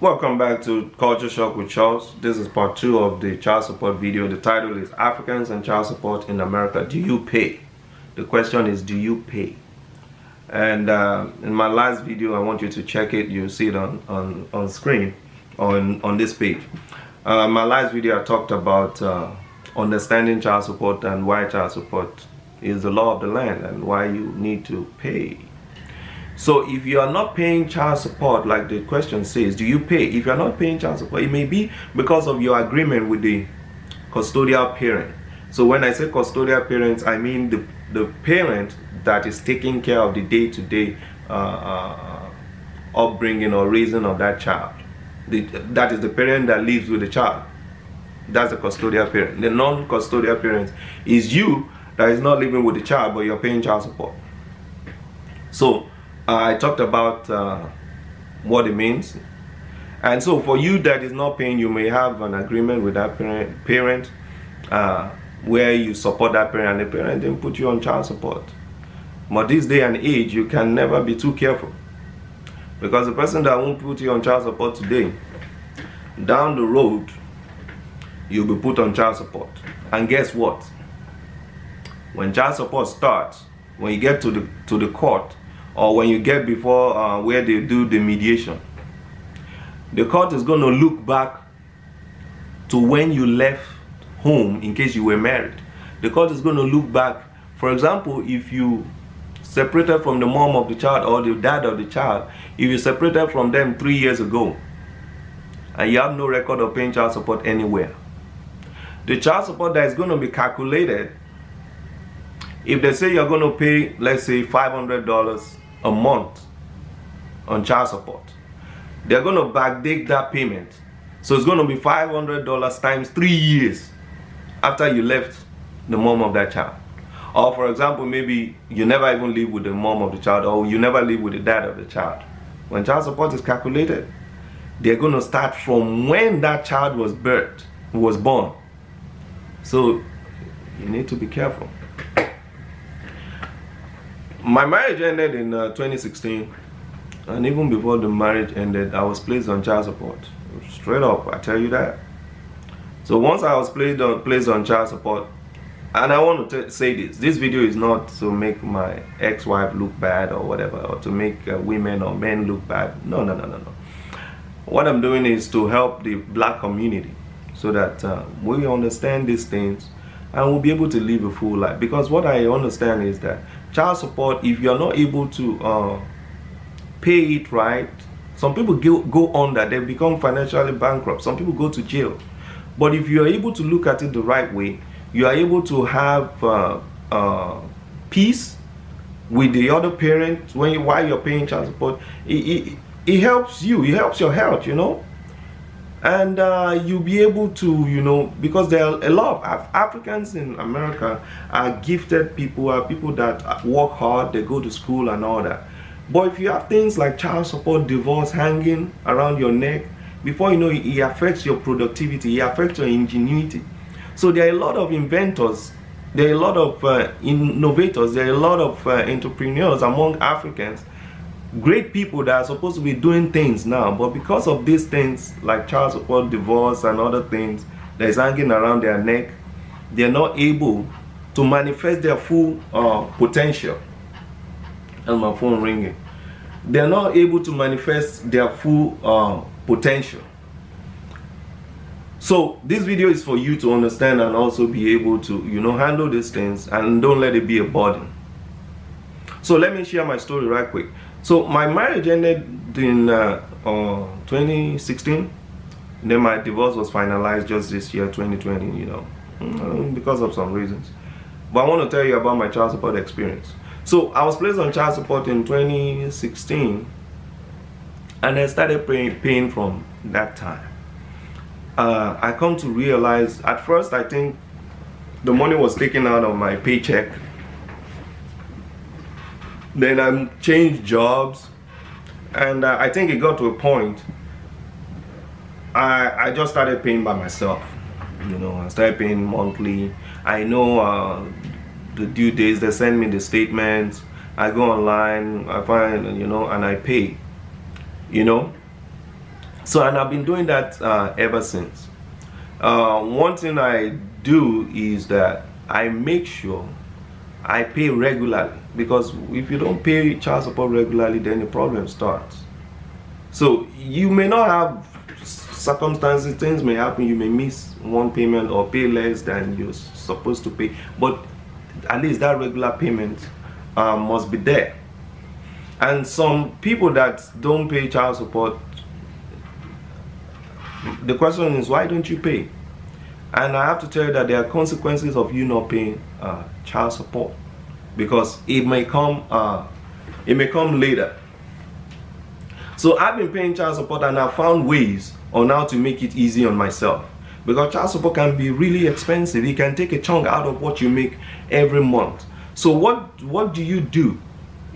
Welcome back to Culture Shock with Charles. This is part 2 of the child support video. The title is Africans and Child Support in America. Do you pay? The question is, do you pay? And in my last video, I want you to check it. You'll see it on screen on this page. My last video, I talked about understanding child support and why child support is the law of the land and why you need to pay. So if you are not paying child support, like the question says, do you pay? If you are not paying child support, it may be because of your agreement with the custodial parent. So when I say custodial parents, I mean the parent that is taking care of the day-to-day upbringing or raising of that child. That is the parent that lives with the child. That's the custodial parent. The non-custodial parent is you that is not living with the child, but you're paying child support. So I talked about what it means, and so for you that is not paying, you may have an agreement with that parent where you support that parent, and the parent then put you on child support. But this day and age, you can never be too careful, because the person that won't put you on child support today, down the road, you'll be put on child support. And guess what? When child support starts, when you get to the court, or when you get before where they do the mediation, the court is going to look back to when you left home in case you were married. The court is going to look back, for example, if you separated from the mom of the child or the dad of the child, if you separated from them 3 years ago and you have no record of paying child support anywhere, the child support that is going to be calculated, if they say you're going to pay, let's say $500 a month on child support, they're going to backdate that payment. So it's going to be $500 times 3 years after you left the mom of that child. Or for example, maybe you never even live with the mom of the child, or you never live with the dad of the child. When child support is calculated, they're going to start from when that child was born. So you need to be careful. My marriage ended in 2016, and even before the marriage ended, I was placed on child support. Straight up, I tell you that. So once I was placed on child support, and I want to say this video is not to make my ex-wife look bad or whatever, or to make women or men look bad. No. What I'm doing is to help the black community so that we understand these things and we'll be able to live a full life. Because what I understand is that child support, if you're not able to pay it right, some people go under, they become financially bankrupt. Some people go to jail. But if you're able to look at it the right way, you are able to have peace with the other parent while you're paying child support. It helps you, it helps your health, you know. And you'll be able to, you know, because there are a lot of Africans in America are gifted people, are people that work hard, they go to school and all that. But if you have things like child support, divorce hanging around your neck, before you know it, it affects your productivity, it affects your ingenuity. So there are a lot of inventors, there are a lot of innovators, there are a lot of entrepreneurs among Africans, great people that are supposed to be doing things now, but because of these things like child support, divorce and other things that is hanging around their neck, they're not able to manifest their full potential. And my phone ringing. They're not able to manifest their full potential. So this video is for you to understand and also be able to, you know, handle these things and don't let it be a burden. So let me share my story right quick. So my marriage ended in 2016. Then my divorce was finalized just this year, 2020, you know, because of some reasons. But I want to tell you about my child support experience. So I was placed on child support in 2016, and I started paying from that time. I come to realize, at first I think the money was taken out of my paycheck. Then I changed jobs, and I think it got to a point I just started paying by myself. You know, I started paying monthly. I know the due days, they send me the statements. I go online, I find, you know, and I pay, you know. So, and I've been doing that ever since. One thing I do is that I make sure I pay regularly, because if you don't pay child support regularly, then the problem starts. So you may not have circumstances, things may happen, you may miss one payment or pay less than you're supposed to pay, but at least that regular payment must be there. And some people that don't pay child support, the question is, why don't you pay? And I have to tell you that there are consequences of you not paying child support, because it may come later. So I've been paying child support, and I've found ways on how to make it easy on myself, because child support can be really expensive. It can take a chunk out of what you make every month. So what do you do?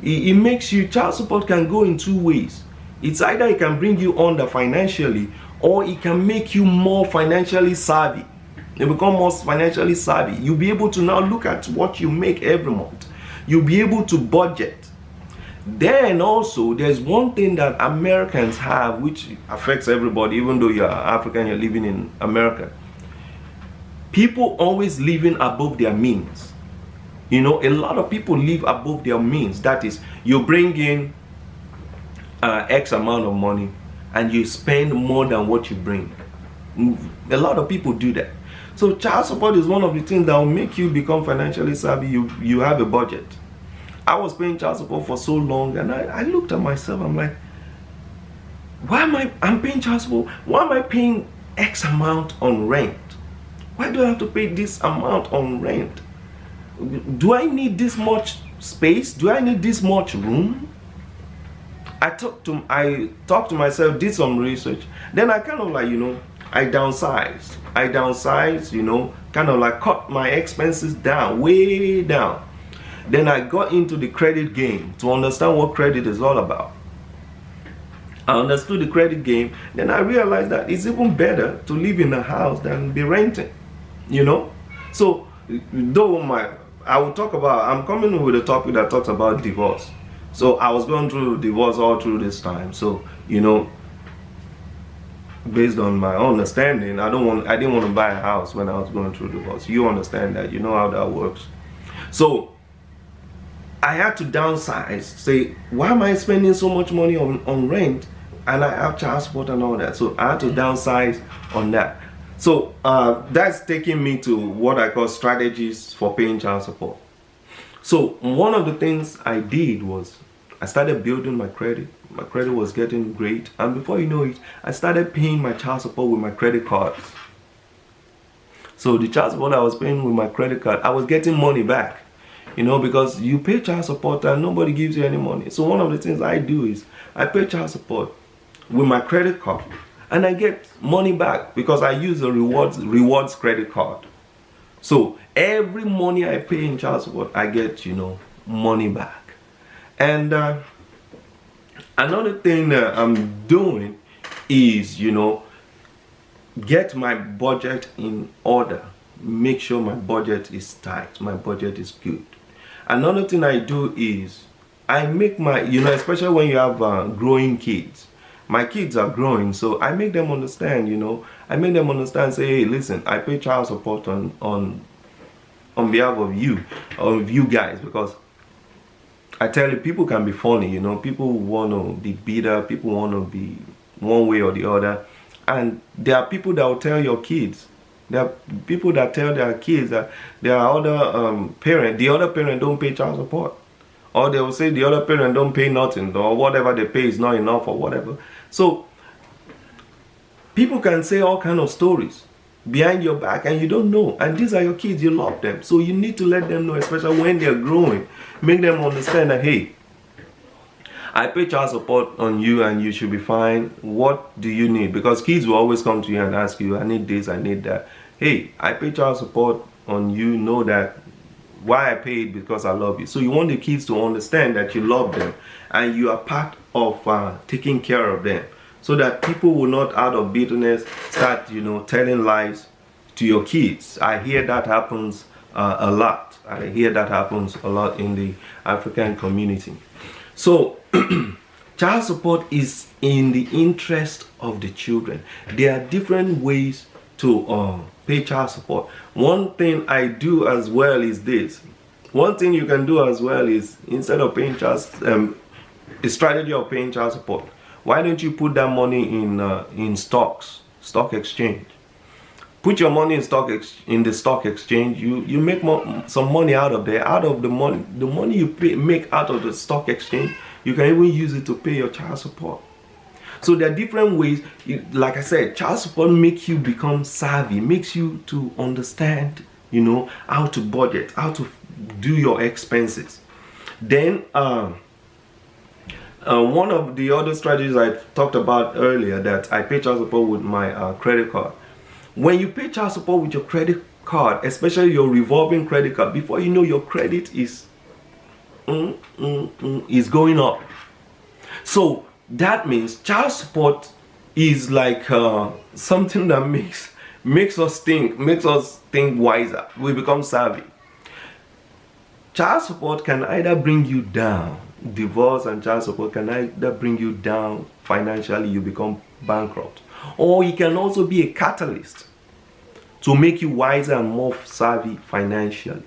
It makes you, child support can go in two ways. It's either it can bring you under financially, or it can make you more financially savvy. You become more financially savvy. You'll be able to now look at what you make every month. You'll be able to budget. Then also, there's one thing that Americans have which affects everybody, even though you're African, you're living in America. People always living above their means. You know, a lot of people live above their means. That is, you bring in X amount of money and you spend more than what you bring. A lot of people do that. So child support is one of the things that will make you become financially savvy. You have a budget. I was paying child support for so long, and I looked at myself, I'm like, I'm paying child support, why am I paying X amount on rent? Why do I have to pay this amount on rent? Do I need this much space? Do I need this much room? I talked to myself, did some research, then I kind of like, I downsized, kind of like cut my expenses down, way down. Then I got into the credit game to understand what credit is all about. I understood the credit game, then I realized that it's even better to live in a house than be renting, So, though I'm coming with a topic that talks about divorce. So I was going through divorce all through this time. So, based on my understanding, I didn't want to buy a house when I was going through divorce. You understand that, you know how that works. So I had to downsize, say, why am I spending so much money on rent and I have child support and all that? So I had to downsize on that. So that's taking me to what I call strategies for paying child support. So one of the things I did was I started building my credit. My credit was getting great, and before you know it, I started paying my child support with my credit cards. So the child support I was paying with my credit card, I was getting money back, because you pay child support and nobody gives you any money. So one of the things I do is I pay child support with my credit card, and I get money back because I use a rewards credit card. So every money I pay in child support, I get, money back. And another thing that I'm doing is, get my budget in order. Make sure my budget is tight, my budget is good. Another thing I do is I make my, especially when you have growing kids. My kids are growing, so I make them understand, say, hey, listen, I pay child support on behalf of you guys, because I tell you, people can be funny, people want to be bitter, people want to be one way or the other. And there are people that will tell your kids, there are people that tell their kids that there are other the other parent don't pay child support. Or they will say the other parent don't pay nothing, or whatever they pay is not enough, or whatever. So people can say all kind of stories behind your back, and you don't know. And these are your kids, you love them. So you need to let them know, especially when they're growing. Make them understand that, hey, I pay child support on you and you should be fine. What do you need? Because kids will always come to you and ask you, I need this, I need that. Hey, I pay child support on you, know that why I paid, because I love you. So you want the kids to understand that you love them and you are part of taking care of them, so that people will not, out of bitterness, start telling lies to your kids. I hear that happens a lot. I hear that happens a lot in the African community. So child support is in the interest of the children. There are different ways to pay child support. One thing I do as well is this. One thing you can do as well is, instead of paying a strategy of paying child support, why don't you put that money in stock exchange? Put your money in the stock exchange. You make some money out of there. Out of the money you make out of the stock exchange, you can even use it to pay your child support. So there are different ways. Like I said, child support makes you become savvy, makes you to understand, how to budget, how to do your expenses. Then one of the other strategies I talked about earlier, that I pay child support with my credit card. When you pay child support with your credit card, especially your revolving credit card, before you know, your credit is going up. So that means child support is like something that makes us think wiser. We become savvy. Child support can either bring you down. Divorce and child support can either bring you down financially, you become bankrupt, or it can also be a catalyst to make you wiser and more savvy financially.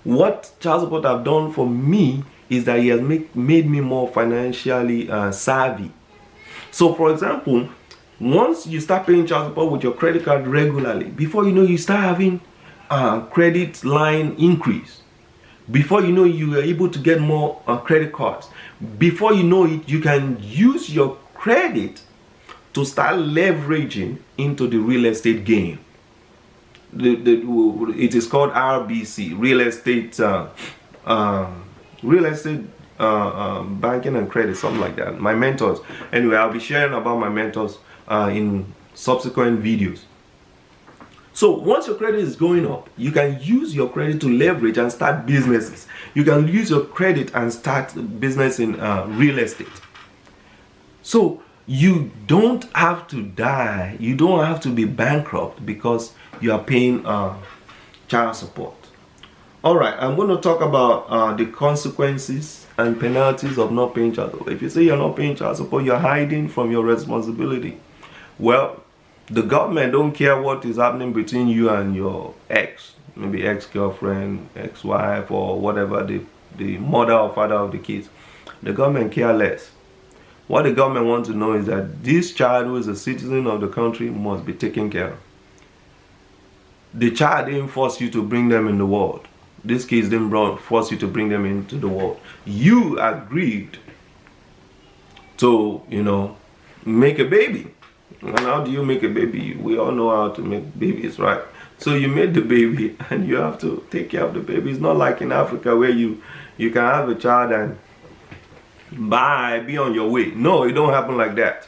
What child support have done for me is that it has made me more financially savvy. So for example, once you start paying child support with your credit card regularly, before you know, you start having credit line increase. Before you know, you are able to get more credit cards. Before you know it, you can use your credit to start leveraging into the real estate game. It is called RBC, real estate banking and credit, something like that. My mentors. Anyway, I'll be sharing about my mentors in subsequent videos. So once your credit is going up, you can use your credit to leverage and start businesses. You can use your credit and start business in real estate. So you don't have to die. You don't have to be bankrupt because you are paying child support. All right, I'm going to talk about the consequences and penalties of not paying child support. If you say you're not paying child support, you're hiding from your responsibility. Well, the government don't care what is happening between you and your ex, maybe ex-girlfriend, ex-wife, or whatever, the mother or father of the kids. The government care less. What the government wants to know is that this child, who is a citizen of the country, must be taken care of. The child didn't force you to bring them in the world. These kids didn't force you to bring them into the world. You agreed to, make a baby. And how do you make a baby? We all know how to make babies, right? So you made the baby and you have to take care of the baby. It's not like in Africa where you can have a child and be on your way. No, it don't happen like that.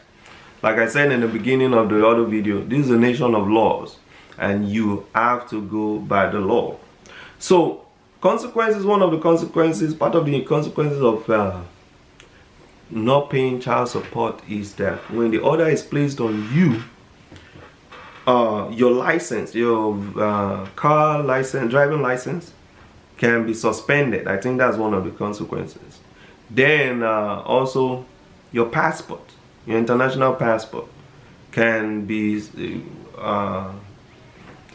Like I said in the beginning of the other video, this is a nation of laws and you have to go by the law. So consequences, one of the consequences, part of the consequences of not paying child support is that when the order is placed on you, your license, your car license, driving license can be suspended. I think that's one of the consequences. Then also your passport, your international passport can be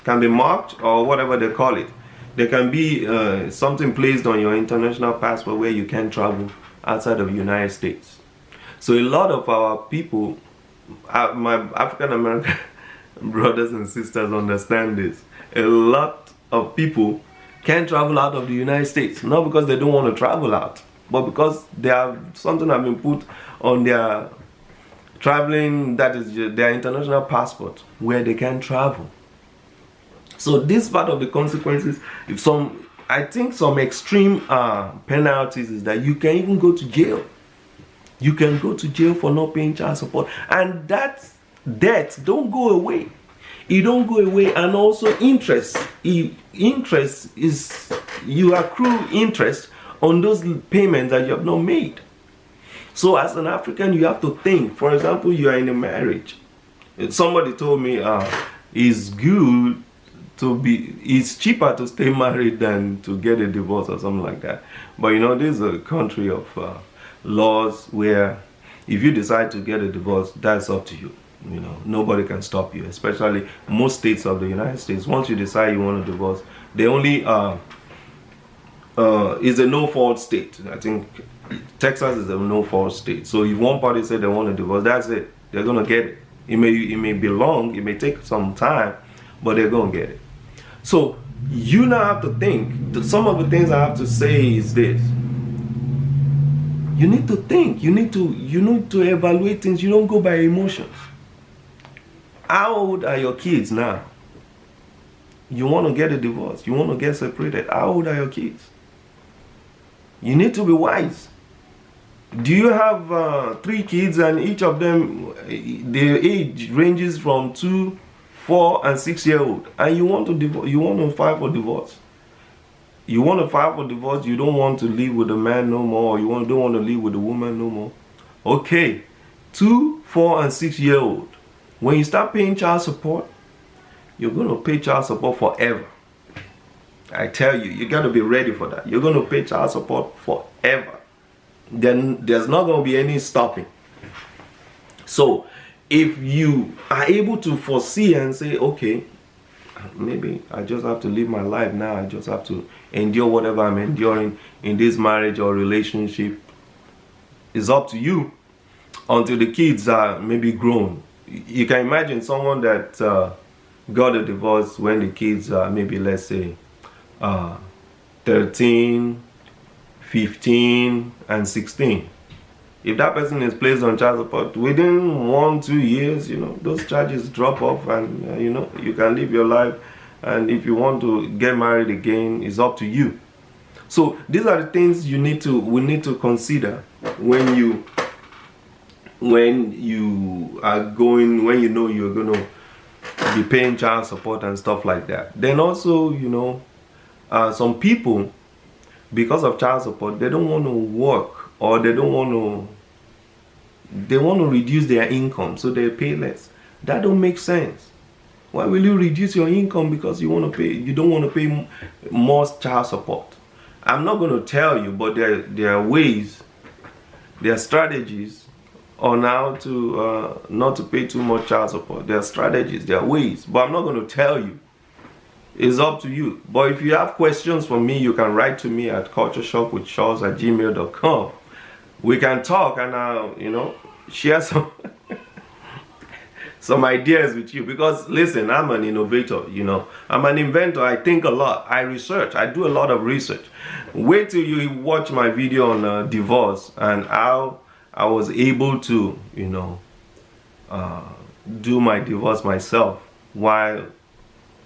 marked, or whatever they call it. There can be something placed on your international passport where you can't travel outside of the United States. So a lot of our people, my African American brothers and sisters, understand this. A lot of people can't travel out of the United States, not because they don't want to travel out, but because they have something has been put on their traveling, that is their international passport, where they can travel. So this part of the consequences, I think some extreme penalties is that you can even go to jail. You can go to jail for not paying child support, and that debt don't go away. It don't go away. And also interest. Interest is, you accrue interest on those payments that you have not made. So as an African, you have to think. For example, you are in a marriage. Somebody told me it's cheaper to stay married than to get a divorce or something like that. But this is a country of laws where If you decide to get a divorce, that's up to you. You know, nobody can stop you, especially most states of the United States. Once you decide you want a divorce, they only is a no-fault state. I think Texas is a no-fault state. So if one party said they want a divorce, that's it. They're gonna get it. It may be long, it may take some time, but they're gonna get it. So you now have to think. Some of the things I have to say is this. You need to think. You need to evaluate things. You don't go by emotions. How old are your kids now? You want to get a divorce. You want to get separated. How old are your kids? You need to be wise. Do you have 3 kids and each of them, their age ranges from 2, 4, and 6-year-old, and you want to divorce? You want to file for divorce? You want to file for divorce? You don't want to live with the man no more, or don't want to live with the woman no more? Okay, 2, 4, and 6-year-old. When you start paying child support, you're going to pay child support forever. I tell you, you got to be ready for that. You're going to pay child support forever. Then there's not going to be any stopping. So if you are able to foresee and say, okay, maybe I just have to live my life now. I just have to endure whatever I'm enduring in this marriage or relationship. It's up to you until the kids are maybe grown. You can imagine someone that got a divorce when the kids are maybe, let's say, 13, 15, and 16. If that person is placed on child support, within 1-2 years, you know, those charges drop off, and you know, you can live your life. And if you want to get married again, it's up to you. So these are the things we need to consider when you know you're going to be paying child support and stuff like that. Then also, you know, some people, because of child support, they don't want to work, or they want to reduce their income, so they pay less. That don't make sense. Why will you reduce your income because you don't want to pay more child support? I'm not going to tell you, but there are ways, there are strategies on how to not to pay too much child support. There are strategies, there are ways, but I'm not going to tell you. It's up to you. But if you have questions for me, you can write to me at cultureshockWithCharles@gmail.com. We can talk, and you know, share some ideas with you. Because listen, I'm an innovator, you know. I'm an inventor. I think a lot. I research. I do a lot of research. Wait till you watch my video on divorce and how I was able to, you know, do my divorce myself, while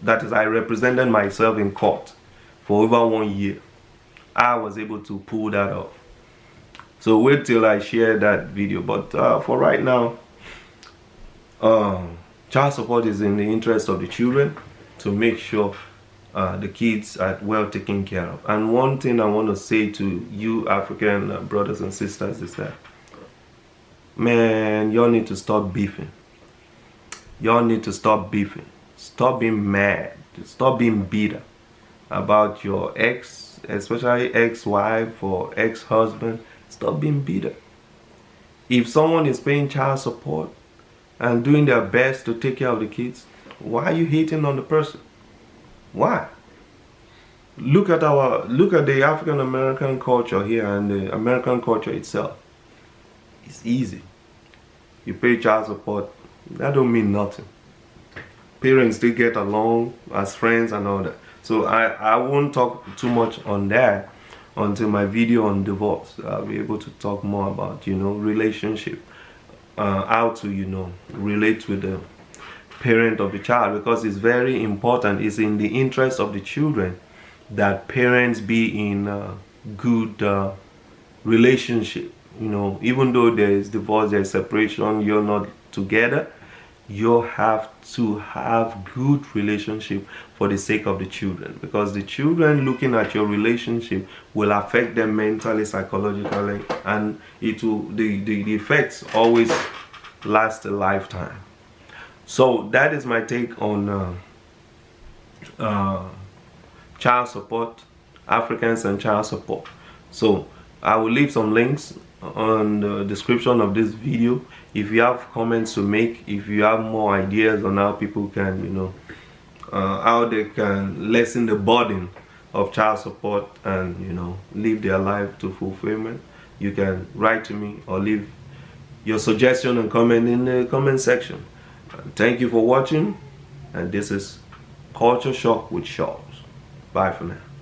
I represented myself in court for over 1 year. I was able to pull that off. So wait till I share that video. But for right now, child support is in the interest of the children, to make sure the kids are well taken care of. And one thing I want to say to you African brothers and sisters is that, man, y'all need to stop beefing. Y'all need to stop beefing. Stop being mad. Stop being bitter about your ex, especially ex-wife or ex-husband. Stop being bitter. If someone is paying child support and doing their best to take care of the kids, why are you hating on the person? Why? Look at the African American culture here and the American culture itself. It's easy. You pay child support, that don't mean nothing. Parents, they get along as friends and all that. So I won't talk too much on that until my video on divorce. I'll be able to talk more about, you know, relationship, how to, you know, relate with the parent of the child, because it's very important. It's in the interest of the children that parents be in a good relationship. You know, even though there is divorce, there is separation, you're not together, you have to have good relationship for the sake of the children, because the children looking at your relationship will affect them mentally, psychologically, and the effects always last a lifetime. So that is my take on child support, Africans and child support. So I will leave some links on the description of this video. If you have comments to make, if you have more ideas on how people can, you know, how they can lessen the burden of child support and, you know, live their life to fulfillment, you can write to me or leave your suggestion and comment in the comment section. Thank you for watching, and this is Culture Shock with Charles. Bye for now.